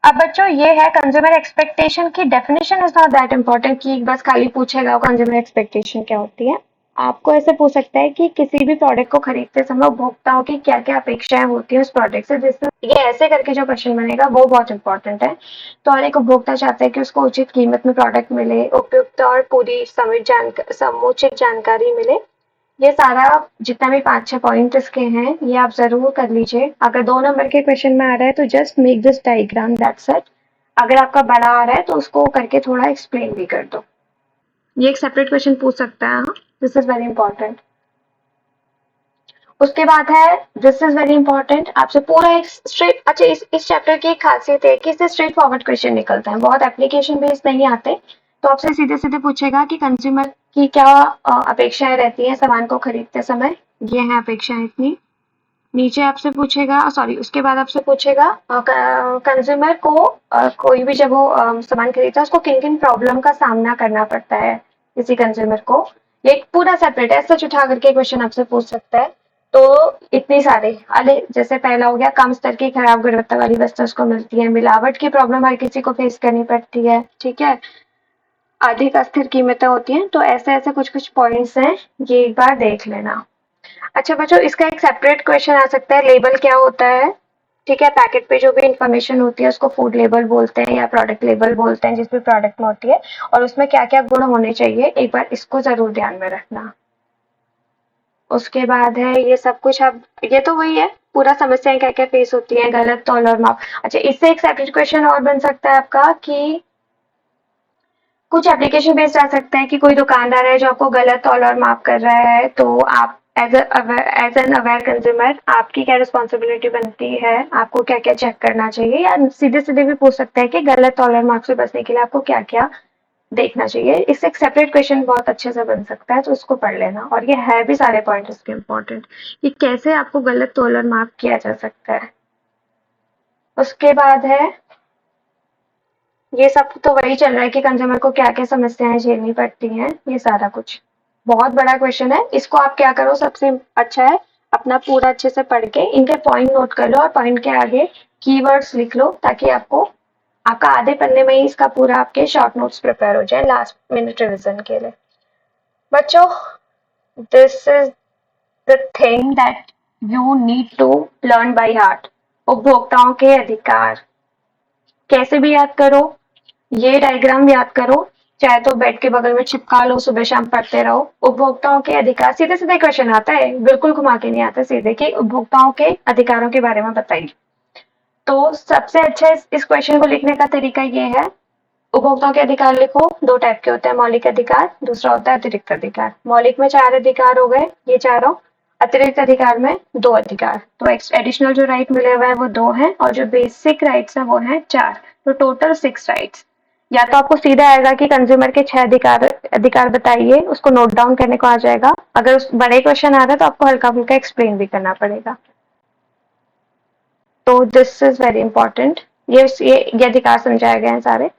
[SPEAKER 1] अब बच्चों ये है कंज्यूमर एक्सपेक्टेशन की definition is not that important कि बस खाली पूछेगा कंज्यूमर एक्सपेक्टेशन क्या होती है। आपको ऐसे पूछ सकता है कि किसी भी प्रोडक्ट को खरीदते समय उपभोक्ताओं की क्या क्या अपेक्षाएं होती है उस प्रोडक्ट से, जिससे ये ऐसे करके जो क्वेश्चन बनेगा वो बहुत इंपॉर्टेंट है। तो हर एक उपभोक्ता चाहता है कि उसको उचित कीमत में प्रोडक्ट मिले, उपयुक्त और पूरी समुचित जानकारी मिले। ये सारा जितना भी 5-6 पॉइंट इसके हैं, ये आप जरूर कर लीजिए। अगर 2 नंबर के क्वेश्चन में आ रहा है तो just make this diagram, that's it. अगर आपका बड़ा आ रहा है तो उसको करके थोड़ा एक्सप्लेन भी कर दो। ये एक सेपरेट क्वेश्चन पूछ सकता है, दिस इज वेरी इंपॉर्टेंट। उसके बाद है, दिस इज वेरी इंपॉर्टेंट, आपसे पूरा एक स्ट्रेट, अच्छा इस चैप्टर की एक खासियत है कि इससे स्ट्रेट फॉरवर्ड क्वेश्चन निकलते हैं, बहुत एप्लीकेशन बेस्ड नहीं आते। तो आपसे सीधे सीधे पूछेगा कि कंज्यूमर की क्या अपेक्षाएं रहती हैं सामान को खरीदते समय, ये है अपेक्षाएं इतनी। नीचे आपसे पूछेगा, सॉरी, उसके बाद आपसे पूछेगा कंज्यूमर को कोई भी जब वो सामान खरीदता है उसको किन किन प्रॉब्लम का सामना करना पड़ता है किसी कंज्यूमर को। ये एक पूरा सेपरेट है, सच उठा करके क्वेश्चन आपसे पूछ सकता है। तो इतनी सारे, अरे जैसे पहला हो गया, कम स्तर की खराब गुणवत्ता वाली वस्तु उसको मिलती है, मिलावट की प्रॉब्लम हर किसी को फेस करनी पड़ती है। ठीक है, अधिक अस्थिर कीमतें होती हैं। तो ऐसे ऐसे कुछ कुछ पॉइंट्स हैं, ये एक बार देख लेना। अच्छा बच्चों, इसका एक सेपरेट क्वेश्चन आ सकता है, लेबल क्या होता है। ठीक है, पैकेट पे जो भी इंफॉर्मेशन होती है उसको फूड लेबल बोलते हैं या प्रोडक्ट लेबल बोलते हैं, जिस भी प्रोडक्ट में होती है, और उसमें क्या क्या गुण होने चाहिए, एक बार इसको जरूर ध्यान में रखना। उसके बाद है ये सब कुछ, अब ये तो वही है, पूरा समस्याएं क्या क्या फेस होती है, गलत तौल और माप। अच्छा, इससे एक सेपरेट क्वेश्चन और बन सकता है आपका कि कुछ एप्लीकेशन बेस्ड आ सकता है कि कोई दुकानदार है जो आपको गलत तौल और माप कर रहा है, तो आप एज एन अवेयर कंज्यूमर आपकी क्या रिस्पॉन्सिबिलिटी बनती है, आपको क्या क्या चेक करना चाहिए, या सीधे सीधे भी पूछ सकते हैं कि गलत तौल और माप से बचने के लिए आपको क्या क्या देखना चाहिए। इससे एक सेपरेट क्वेश्चन बहुत अच्छे से बन सकता है, तो उसको पढ़ लेना। और ये है भी सारे पॉइंट इसके इम्पोर्टेंट कि कैसे आपको गलत तौल और माप किया जा सकता है। उसके बाद है, ये सब तो वही चल रहा है कि कंज्यूमर को क्या क्या समस्याएं झेलनी पड़ती हैं, ये सारा कुछ बहुत बड़ा क्वेश्चन है। इसको आप क्या करो, सबसे अच्छा है अपना पूरा अच्छे से पढ़ के इनके पॉइंट नोट कर लो और पॉइंट के आगे कीवर्ड्स लिख लो, ताकि आपको आपका आधे पन्ने में ही इसका पूरा आपके शॉर्ट नोट्स प्रिपेयर हो जाए लास्ट मिनट रिविजन के लिए। बच्चों, this is the thing that you need to learn by heart. उपभोक्ताओं के अधिकार कैसे भी याद करो, ये डायग्राम याद करो, चाहे तो बेड के बगल में चिपका लो, सुबह शाम पढ़ते रहो। उपभोक्ताओं के अधिकार, सीधे सीधे क्वेश्चन आता है, बिल्कुल घुमा के नहीं आता, सीधे कि उपभोक्ताओं के अधिकारों के बारे में बताइए। तो सबसे अच्छा इस क्वेश्चन को लिखने का तरीका ये है, उपभोक्ताओं के अधिकार लिखो। दो टाइप के होते हैं, मौलिक अधिकार, दूसरा होता है अतिरिक्त अधिकार। मौलिक में 4 अधिकार हो गए, ये चारों। अतिरिक्त अधिकार में 2 अधिकार। तो एडिशनल जो राइट मिले हुए हैं वो 2 हैं, और जो बेसिक राइट्स हैं वो हैं 4। तो टोटल 6 राइट्स। या तो आपको सीधा आएगा कि कंज्यूमर के 6 अधिकार बताइए, उसको नोट डाउन करने को आ जाएगा। अगर उस बड़े क्वेश्चन आ रहा है तो आपको हल्का फुल्का एक्सप्लेन भी करना पड़ेगा। तो दिस इज वेरी इंपॉर्टेंट। ये अधिकार समझाए गए हैं सारे।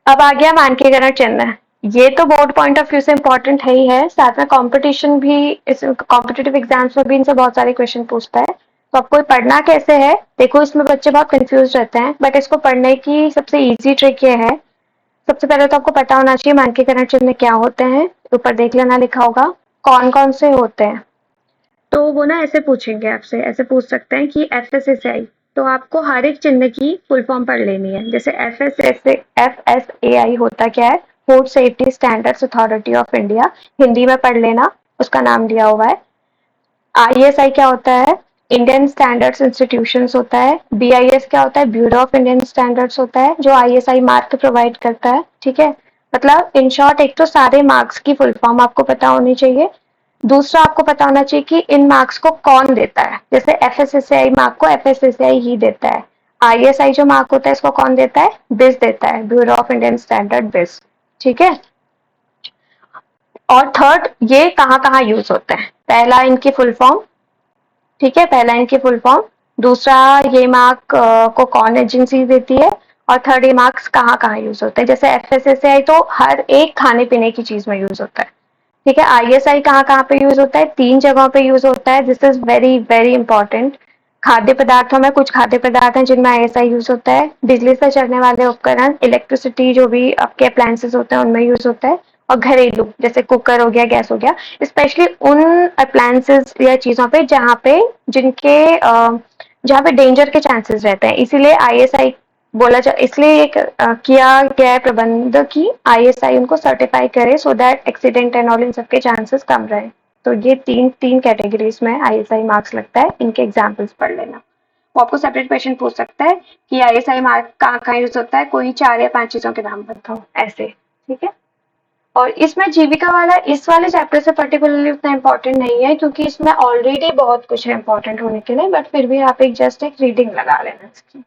[SPEAKER 1] अब आ गया मानकीकरण चिन्ह। ये तो बोर्ड पॉइंट ऑफ व्यू से इम्पोर्टेंट है ही है, साथ में कंपटीशन भी, इस कॉम्पिटिटिव एग्जाम्स में भी इनसे बहुत सारे क्वेश्चन पूछता है। तो आपको ये पढ़ना कैसे है, देखो इसमें बच्चे बहुत कंफ्यूज रहते हैं, बट इसको पढ़ने की सबसे इजी ट्रिक ये है, सबसे पहले तो आपको पता होना चाहिए मानकीकरण चिन्ह क्या होते हैं। ऊपर देख लेना, लिखा होगा कौन कौन से होते हैं। तो वो ना ऐसे पूछेंगे आपसे, ऐसे पूछ सकते हैं कि FSSAI, तो आपको हर एक चिन्ह की फुल फॉर्म पढ़ लेनी है। जैसे FSSAI होता क्या है, food safety standards authority of India, Hindi में पढ़ लेना, उसका नाम दिया हुआ है। ISI क्या होता है, इंडियन स्टैंडर्ड्स इंस्टीट्यूशंस होता है। BIS क्या होता है, ब्यूरो ऑफ इंडियन स्टैंडर्ड्स होता है, जो ISI मार्क प्रोवाइड करता है। ठीक है, मतलब इन शॉर्ट एक तो सारे मार्क्स की फुल फॉर्म आपको पता होनी चाहिए। दूसरा आपको पता होना चाहिए कि इन मार्क्स को कौन देता है। जैसे FSSAI मार्क को FSSAI ही देता है। ISI जो मार्क होता है इसको कौन देता है, BIS देता है, bureau of Indian standard, BIS। ठीक है, और थर्ड ये कहाँ कहाँ यूज होते हैं, पहला इनकी फुल फॉर्म। ठीक है, पहला इनकी फुल फॉर्म। दूसरा ये मार्क को कौन एजेंसी देती है, और थर्ड ये मार्क्स कहाँ कहाँ यूज होते हैं। जैसे FSSAI तो हर एक खाने पीने की चीज में यूज होता है। ठीक है, ISI कहाँ कहाँ पे यूज होता है, 3 जगहों पे यूज होता है। This is very very important. खाद्य पदार्थों में, कुछ खाद्य पदार्थ हैं जिनमें ISI यूज होता है। बिजली से चलने वाले उपकरण, इलेक्ट्रिसिटी, जो भी आपके अप्लायंसेस होते हैं उनमें यूज होता है। और घरेलू, जैसे कुकर हो गया, गैस हो गया, स्पेशली उन अप्लायंसेस या चीजों पे जहाँ पे जिनके जहाँ पे डेंजर के चांसेस रहते हैं, इसीलिए ISI बोला जा, इसलिए ये किया गया है प्रबंध की ISI उनको सर्टिफाई करे, so that accident and all in सबके चांसेस कम रहे। तो ये तीन तीन कैटेगरीज में ISI मार्क्स लगता है, इनके एग्जाम्पल्स पढ़ लेना। वो आपको सेपरेट क्वेश्चन पूछ सकता है कि ISI मार्क कहाँ कहाँ यूज होता है, कोई 4 या 5 चीजों के नाम बताओ, ऐसे। ठीक है, और इसमें जीविका वाला, इस वाले चैप्टर से पर्टिकुलरली उतना इम्पोर्टेंट नहीं है, क्योंकि इसमें ऑलरेडी बहुत कुछ है इम्पोर्टेंट होने के लिए, बट फिर भी आप एक जस्ट एक रीडिंग लगा लेना इसकी।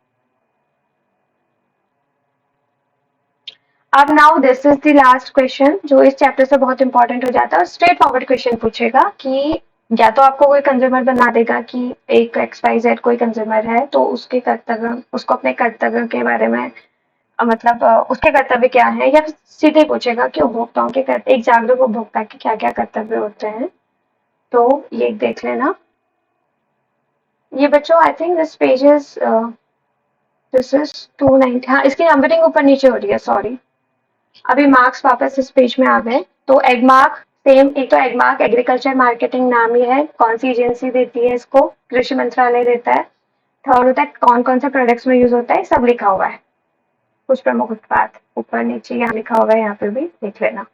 [SPEAKER 1] अब now this is the last question, जो इस चैप्टर से बहुत इंपॉर्टेंट हो जाता है, और स्ट्रेट फॉरवर्ड क्वेश्चन पूछेगा कि या तो आपको कोई कंज्यूमर बना देगा कि एक XYZ कोई कंज्यूमर है, तो उसके कर्तव्य, उसको अपने कर्तव्यों के बारे में मतलब उसके कर्तव्य क्या है, या फिर सीधे पूछेगा कि उपभोक्ताओं के एक जागरूक उपभोक्ता के क्या क्या कर्तव्य होते हैं। तो ये देख लेना। ये बच्चों I think this page is, this is 290, हाँ इसकी नंबरिंग ऊपर नीचे हो रही है, सॉरी। अभी मार्क्स वापस इस पेज में आ गए। तो एगमार्क सेम, एक तो एगमार्क एग्रीकल्चर मार्केटिंग नाम ही है, कौन सी एजेंसी देती है इसको, कृषि मंत्रालय देता है। थर्ड होता है कौन कौन से प्रोडक्ट्स में यूज होता है, सब लिखा हुआ है, कुछ प्रमुख उत्पाद ऊपर नीचे यहाँ लिखा हुआ है, यहाँ पे भी देख लेना।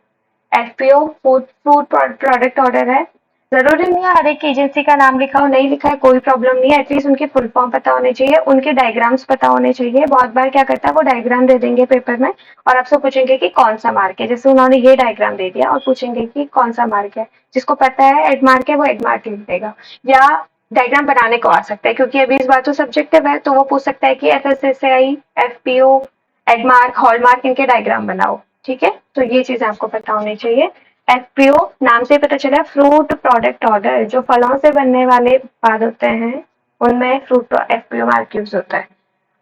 [SPEAKER 1] FPO food food product order है। जरूरी नहीं है हर एक एजेंसी का नाम लिखा हो, नहीं लिखा है कोई प्रॉब्लम नहीं है, एटलीस्ट उनके फुल फॉर्म पता होने चाहिए, उनके डायग्राम्स पता होने चाहिए। बहुत बार क्या करता है, वो डायग्राम दे देंगे पेपर में और आपसे पूछेंगे कि कौन सा मार्क है, जैसे उन्होंने ये डायग्राम दे दिया और पूछेंगे कि कौन सा मार्क है। जिसको पता है एड मार्क है वो एड मार्क लिख देगा, या डायग्राम बनाने को आ सकता है, क्योंकि अभी इस बार तो सब्जेक्टिव है, तो वो पूछ सकता है कि FSSAI, FPO, एडमार्क, हॉलमार्क, इनके डायग्राम बनाओ। ठीक है, तो ये चीज आपको पता होनी चाहिए। FPO नाम से पता चला, फ्रूट प्रोडक्ट ऑर्डर, जो फलों से बनने वाले उत्पाद होते हैं उनमें फ्रूट FPO मार्क यूज होता है।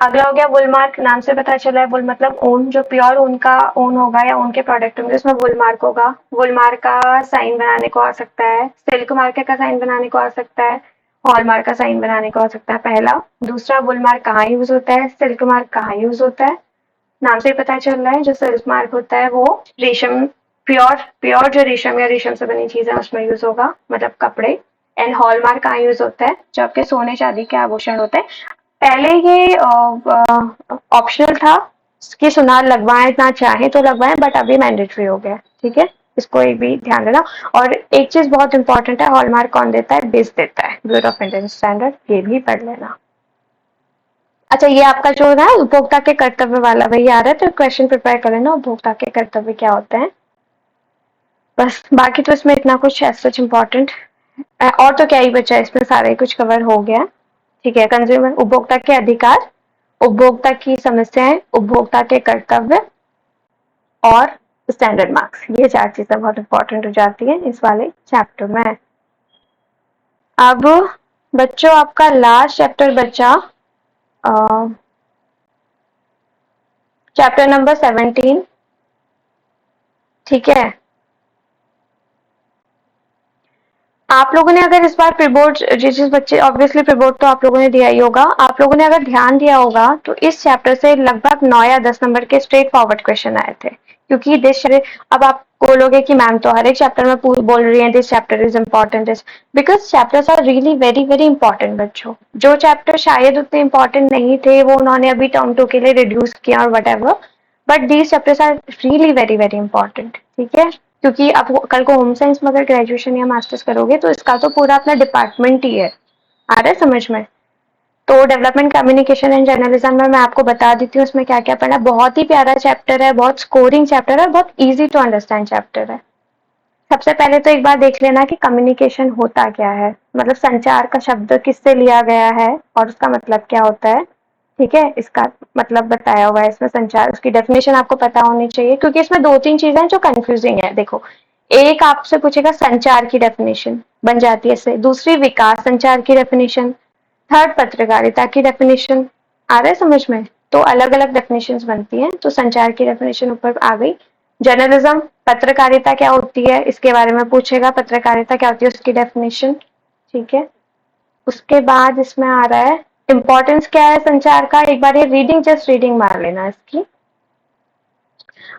[SPEAKER 1] अगला हो गया वुल मार्क, नाम से पता चला है, वुल मतलब ऊन, जो प्योर ऊन का ऊन होगा या ऊन के प्रोडक्ट होंगे उसमें वुल मार्क होगा। वुल मार्क का साइन बनाने को आ सकता है, सिल्क मार्क का साइन बनाने को आ सकता है, हॉल मार्क का साइन बनाने को आ सकता है, पहला। दूसरा, वुल मार्क कहाँ यूज होता है, सिल्क मार्क कहाँ यूज होता है, नाम से पता चल रहा है। जो सिल्क मार्क होता है वो रेशम प्योर प्योर जो रेशम या रेशम से बनी चीज है उसमें यूज होगा, मतलब कपड़े। एंड हॉलमार्क कहाँ यूज होता है? जो आपके सोने चांदी के आभूषण होते हैं। पहले ये ऑप्शनल था कि सुनार लगवाएं ना चाहे तो लगवाएं, बट अभी मैंडेटरी हो गया है, ठीक है। इसको एक भी ध्यान देना। और एक चीज बहुत इंपॉर्टेंट है, हॉलमार्क कौन देता है? बिस देता है, ब्यूरो ऑफ इंडियन स्टैंडर्ड, ये भी पढ़ लेना। अच्छा, ये आपका जो है उपभोक्ता के कर्तव्य वाला वही आ रहा है, तो क्वेश्चन प्रिपेयर कर लेना, उपभोक्ता के कर्तव्य क्या होते हैं। बस बाकी तो इसमें इतना कुछ है सच इम्पोर्टेंट, और तो क्या ही बचा है, इसमें सारा ही कुछ कवर हो गया। ठीक है, कंज्यूमर उपभोक्ता के अधिकार, उपभोक्ता की समस्याएं, उपभोक्ता के कर्तव्य और स्टैंडर्ड मार्क्स, ये चार चीजें बहुत इंपॉर्टेंट हो जाती है इस वाले चैप्टर में। अब बच्चों आपका लास्ट चैप्टर बचा चैप्टर नंबर 17, ठीक है। आप लोगों ने अगर इस बार प्रीबोर्ड, जिस बच्चे ऑब्वियसली प्रीबोर्ड तो आप लोगों ने दिया ही होगा, आप लोगों ने अगर ध्यान दिया होगा तो इस चैप्टर से लगभग 9 या 10 नंबर के स्ट्रेट फॉरवर्ड क्वेश्चन आए थे, क्योंकि दिस, अब आप बोलोगे कि मैम तो हर एक चैप्टर में बोल रही है this chapter is important, is because chapters are really very very important बच्चों। जो चैप्टर शायद उतने इंपॉर्टेंट नहीं थे वो उन्होंने अभी टर्म 2 के लिए रिड्यूस किया और whatever, but these chapters are really very very important, ठीक है। क्योंकि आप कल को होम साइंस में अगर ग्रेजुएशन या मास्टर्स करोगे तो इसका तो पूरा अपना डिपार्टमेंट ही है, आ रहा है समझ में। तो डेवलपमेंट कम्युनिकेशन एंड जर्नलिज्म में मैं आपको बता देती हूँ उसमें क्या क्या पढ़ना। बहुत ही प्यारा चैप्टर है, बहुत स्कोरिंग चैप्टर है, बहुत इजी टू अंडरस्टैंड चैप्टर है। सबसे पहले तो एक बार देख लेना कि कम्युनिकेशन होता क्या है, मतलब संचार का शब्द किससे लिया गया है और उसका मतलब क्या होता है, ठीक है। इसका मतलब बताया हुआ है इसमें, संचार, उसकी डेफिनेशन आपको पता होनी चाहिए, क्योंकि इसमें दो तीन चीजें हैं जो कंफ्यूजिंग है। देखो, एक आपसे पूछेगा संचार की डेफिनेशन बन जाती है इससे, दूसरी विकास संचार की डेफिनेशन, थर्ड पत्रकारिता की डेफिनेशन, आ रहा है समझ में। तो अलग अलग डेफिनेशंस बनती हैं, तो संचार की डेफिनेशन ऊपर आ गई। जर्नलिज्म, पत्रकारिता क्या होती है इसके बारे में पूछेगा, पत्रकारिता क्या होती है उसकी डेफिनेशन, ठीक है। उसके बाद इसमें आ रहा है इंपॉर्टेंस क्या है संचार का, एक बार ये रीडिंग, जस्ट रीडिंग मार लेना इसकी।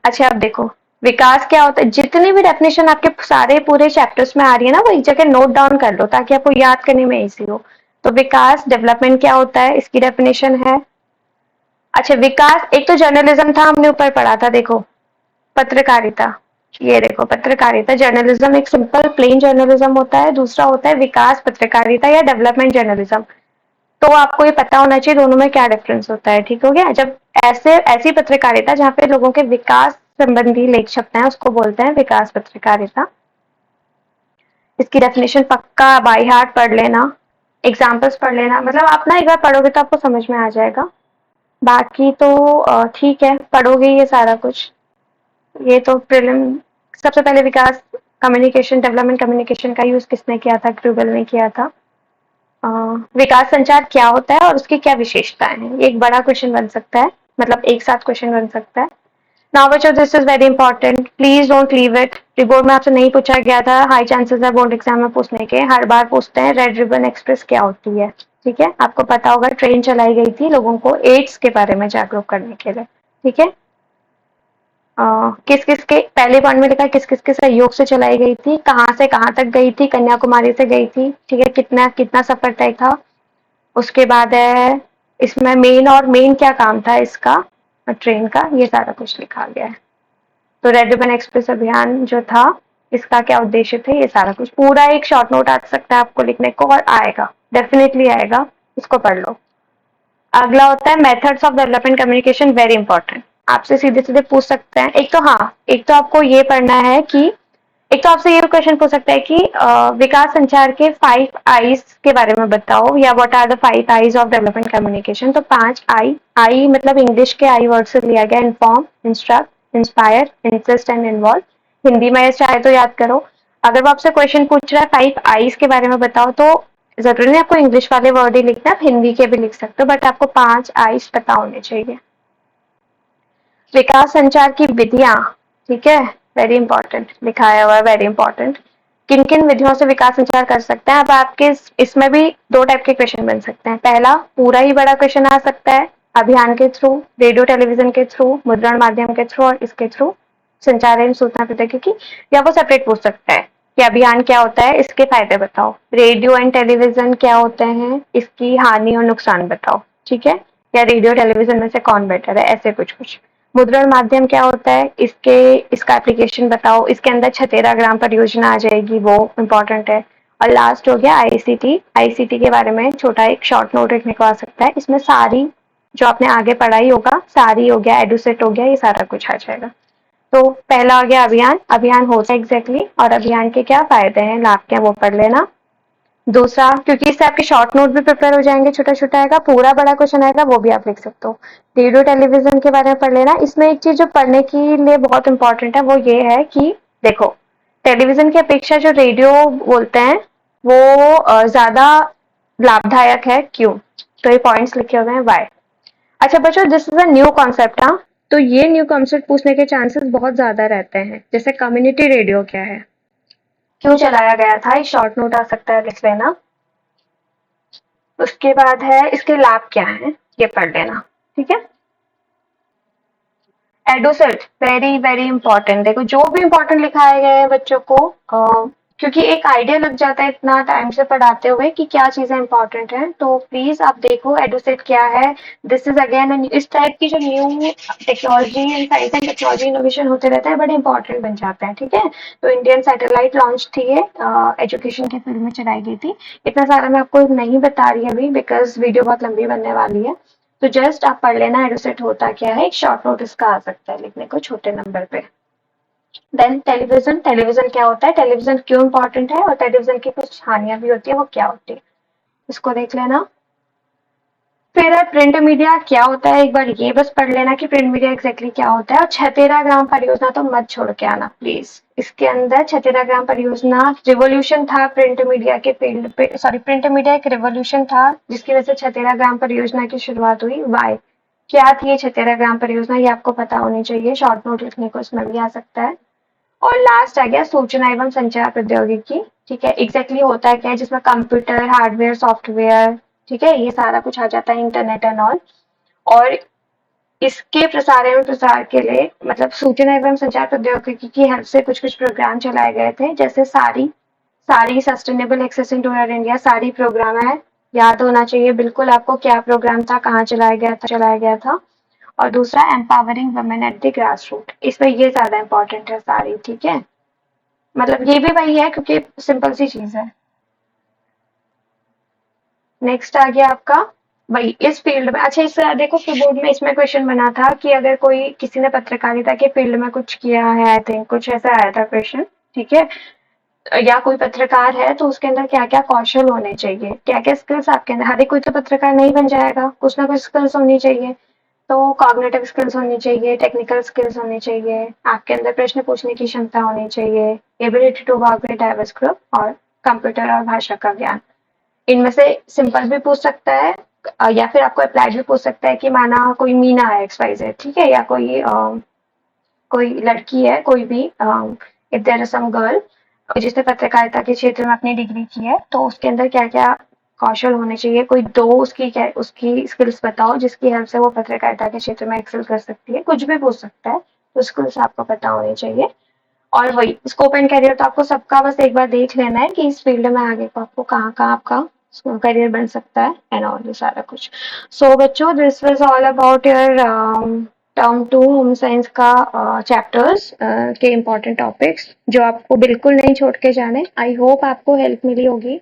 [SPEAKER 1] अच्छा, अब देखो विकास क्या होता है, जितनी भी डेफिनेशन आपके सारे पूरे चैप्टर्स में आ रही है ना वो एक जगह नोट डाउन कर लो ताकि आपको याद करने में इजी हो। तो विकास, डेवलपमेंट क्या होता है इसकी डेफिनेशन है। अच्छा, विकास, एक तो जर्नलिज्म था हमने ऊपर पढ़ा था, देखो पत्रकारिता, ये देखो पत्रकारिता, जर्नलिज्म एक सिंपल प्लेन जर्नलिज्म होता है, दूसरा होता है विकास पत्रकारिता या डेवलपमेंट जर्नलिज्म। तो आपको ये पता होना चाहिए दोनों में क्या डिफरेंस होता है, ठीक हो गया। जब ऐसी पत्रकारिता जहाँ पे लोगों के विकास संबंधी लेख छपते हैं उसको बोलते हैं विकास पत्रकारिता। इसकी डेफिनेशन पक्का बाय हार्ट पढ़ लेना, एग्जाम्पल्स पढ़ लेना, मतलब आप ना एक बार पढ़ोगे तो आपको समझ में आ जाएगा। बाकी तो ठीक है, पढ़ोगे ये सारा कुछ। ये तो प्रीलिम, सबसे पहले विकास कम्युनिकेशन, डेवलपमेंट कम्युनिकेशन का यूज किसने किया था? क्रूगल ने किया था। विकास संचार क्या होता है और उसकी क्या विशेषताएं हैं, एक बड़ा क्वेश्चन बन सकता है, मतलब एक साथ क्वेश्चन बन सकता है। नाउ बच्चों, this is very important, please don't leave it. Report में आपसे नहीं पूछा गया था, हाई चांसेस है बोर्ड एग्जाम में पूछने के, हर बार पूछते हैं रेड रिबन एक्सप्रेस क्या होती है, ठीक है। आपको पता होगा ट्रेन चलाई गई थी लोगों को एड्स के बारे में जागरूक करने के लिए, ठीक है। किस किस के, पहले पॉइंट में लिखा किस किस के सहयोग से चलाई गई थी, कहाँ से कहाँ तक गई थी, कन्याकुमारी से गई थी, ठीक है, कितना कितना सफर तय था। उसके बाद है इसमें मेन, और मेन क्या काम था इसका ट्रेन का, ये सारा कुछ लिखा गया है। तो रेड रिबन एक्सप्रेस अभियान जो था इसका क्या उद्देश्य थे, ये सारा कुछ पूरा एक शॉर्ट नोट आ सकता है आपको लिखने को, और आएगा, डेफिनेटली आएगा, इसको पढ़ लो। अगला होता है methods of development communication, very important, आपसे सीधे सीधे पूछ सकते हैं। एक तो हाँ, एक तो आपको ये पढ़ना है कि, एक तो आपसे ये क्वेश्चन पूछ सकता है कि विकास संचार के 5 आईज के बारे में बताओ, या what are the 5 I's of development communication. तो 5 आई, आई मतलब इंग्लिश के आई वर्ड से लिया गया, inform, instruct, inspire, insist and involve. Hindi में चाहे तो याद करो। अगर वो आपसे क्वेश्चन पूछ रहा है 5 आईज के बारे में बताओ, तो जरूरी नहीं आपको इंग्लिश वाले वर्ड ही लिखना, आप हिंदी के भी लिख सकते हो, बट आपको 5 आईज पता होने चाहिए। विकास संचार की विधियां, ठीक है, वेरी इंपॉर्टेंट लिखाया हुआ है, वेरी इंपॉर्टेंट। किन किन विधियों से विकास संचार कर सकते हैं। अब आपके इसमें भी दो टाइप के क्वेश्चन बन सकते हैं। पहला पूरा ही बड़ा क्वेश्चन आ सकता है, अभियान के थ्रू, रेडियो टेलीविजन के थ्रू, मुद्रण माध्यम के थ्रू और इसके थ्रू। संचार एवं सूचना प्रौद्योगिकी, या वो सेपरेट पूछ सकता है कि अभियान क्या होता है, इसके फायदे बताओ। रेडियो एंड टेलीविजन क्या होते हैं, इसकी हानि और नुकसान बताओ, ठीक है। या रेडियो टेलीविजन में से कौन बेटर है, ऐसे कुछ कुछ। मुद्रण माध्यम क्या होता है, इसका एप्लीकेशन बताओ। इसके अंदर छतेरा ग्राम परियोजना आ जाएगी, वो इम्पोर्टेंट है। और लास्ट हो गया आईसीटी। आईसीटी के बारे में छोटा एक शॉर्ट नोट लिखने को आ सकता है। इसमें सारी जो आपने आगे पढ़ाई होगा, सारी हो गया, एडुसेट हो गया, ये सारा कुछ आ जाएगा। तो पहला आ गया अभियान। अभियान होता है एग्जैक्टली और अभियान के क्या फायदे हैं, लाभ क्या, वो पढ़ लेना। दूसरा, क्योंकि इससे आपके शॉर्ट नोट भी प्रिपेयर हो जाएंगे, छोटा छोटा आएगा, पूरा बड़ा क्वेश्चन आएगा वो भी आप लिख सकते हो। रेडियो टेलीविजन के बारे में पढ़ लेना। इसमें एक चीज जो पढ़ने के लिए बहुत इंपॉर्टेंट है वो ये है कि देखो, टेलीविजन की अपेक्षा जो रेडियो बोलते हैं वो ज्यादा लाभदायक है। क्यों? तो ये पॉइंट्स लिखे हुए हैं, वाई। अच्छा बच्चों, this is a new concept. हाँ, तो ये न्यू कॉन्सेप्ट पूछने के चांसेस बहुत ज्यादा रहते हैं। जैसे कम्युनिटी रेडियो क्या है, क्यों चलाया गया था, एक शॉर्ट नोट आ सकता है, लिख लेना। उसके बाद है इसके लाभ क्या हैं, ये पढ़ लेना, ठीक है। एडोसेट वेरी वेरी इंपॉर्टेंट। देखो जो भी इंपॉर्टेंट लिखाए गए हैं बच्चों को, क्योंकि एक आइडिया लग जाता है इतना टाइम से पढ़ाते हुए कि क्या चीजें इंपॉर्टेंट हैं। तो प्लीज आप देखो एडोसेट क्या है। दिस इज अगेन इस टाइप की जो new technology and science and technology innovation होते रहते हैं, बड़े इंपॉर्टेंट बन जाते हैं, ठीक है। तो इंडियन सैटेलाइट लॉन्च थी, ये एजुकेशन के फील्ड में चलाई गई थी। इतना सारा मैं आपको नहीं बता रही अभी, बिकॉज वीडियो बहुत लंबी बनने वाली है। तो जस्ट आप पढ़ लेना एडोसेट होता क्या है, एक शॉर्ट नोट इसका आ सकता है लिखने को छोटे नंबर पे। Then television. टेलीविजन क्या होता है, टेलीविजन क्यों इंपॉर्टेंट है, और टेलीविजन की कुछ हानियां भी होती है, वो क्या होती है, इसको देख लेना। फिर है प्रिंट मीडिया क्या होता है, एक बार ये बस पढ़ लेना कि प्रिंट मीडिया एग्जैक्टली क्या होता है। और छतेरा ग्राम परियोजना तो मत छोड़ के आना प्लीज। इसके अंदर छतेरा ग्राम परियोजना रिवोल्यूशन था प्रिंट मीडिया के फील्ड पे, सॉरी प्रिंट मीडिया एक रिवोल्यूशन था जिसकी वजह से छतेरा ग्राम परियोजना की शुरुआत हुई। वाई, क्या थी ये छतेरा ग्राम परियोजना, ये आपको पता होनी चाहिए। शॉर्ट नोट लिखने को इसमें भी आ सकता है। और लास्ट आ गया सूचना एवं संचार प्रौद्योगिकी, ठीक है। एग्जैक्टली होता है क्या है, जिसमें कंप्यूटर, हार्डवेयर, सॉफ्टवेयर, ठीक है, ये सारा कुछ आ जाता है, इंटरनेट एंड ऑल। और इसके प्रसार एवं प्रसार के लिए मतलब सूचना एवं संचार प्रौद्योगिकी की हेल्प से कुछ कुछ प्रोग्राम चलाए गए थे, जैसे सारी सारी sustainable access in rural India, सारी प्रोग्राम है, याद होना चाहिए बिल्कुल आपको क्या प्रोग्राम था, कहाँ चलाया गया था। और दूसरा empowering women at the grass root, इसमें ये ज्यादा इंपॉर्टेंट है सारी, ठीक है। मतलब ये भी वही है क्योंकि सिंपल सी चीज है। नेक्स्ट आ गया आपका वही इस फील्ड में। अच्छा, इस देखो कीबोर्ड में इसमें क्वेश्चन बना था कि अगर कोई किसी ने पत्रकारिता के फील्ड में कुछ किया है, आई थिंक कुछ ऐसा आया था क्वेश्चन, ठीक है। या कोई पत्रकार है तो उसके अंदर क्या क्या कौशल होने चाहिए, क्या क्या स्किल्स आपके अंदर। हर एक कोई तो पत्रकार नहीं बन जाएगा, कुछ ना कुछ स्किल्स होनी चाहिए। तो कॉग्निटिव स्किल्स होनी चाहिए, टेक्निकल स्किल्स होनी चाहिए, आपके अंदर प्रश्न पूछने की क्षमता होनी चाहिए, ability to work with diverse group, और कंप्यूटर और भाषा का ज्ञान। इनमें से सिंपल भी पूछ सकता है, या फिर आपको अप्लाइड भी पूछ सकता है कि माना कोई मीना है XYZ, ठीक है, या कोई लड़की है, कोई भी if there is some girl जिसने पत्रकारिता के क्षेत्र में अपनी डिग्री की है, तो उसके अंदर क्या क्या कौशल होने चाहिए, कोई दो उसकी स्किल्स बताओ जिसकी हेल्प से वो पत्रकारिता के क्षेत्र में एक्सेल कर सकती है, कुछ भी पूछ सकता है। तो स्किल्स आपको पता होनी चाहिए। और वही स्कोप एंड करियर तो आपको सबका बस एक बार देख लेना है कि इस फील्ड में आगे को आपको कहाँ कहाँ आपका करियर बन सकता है एंड ऑल, ये सारा कुछ। सो बच्चों, this was all about your term 2 home science का चैप्टर्स के इम्पोर्टेंट टॉपिक्स जो आपको बिल्कुल नहीं छोड़ के जाने। आई होप आपको हेल्प मिली होगी।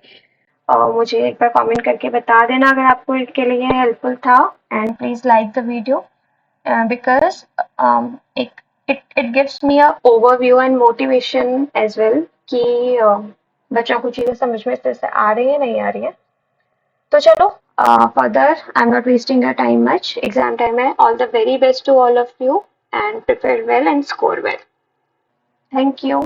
[SPEAKER 1] मुझे एक बार कमेंट करके बता देना अगर आपको इसके लिए हेल्पफुल था, and please like the video because it gives me a overview and motivation as well कि बच्चों को चीजें समझ में इस तरह से आ रही है नहीं आ रही है। तो चलो, further I am not wasting your time much, exam time है। All the very best to all of you and prepare well and score well. Thank you.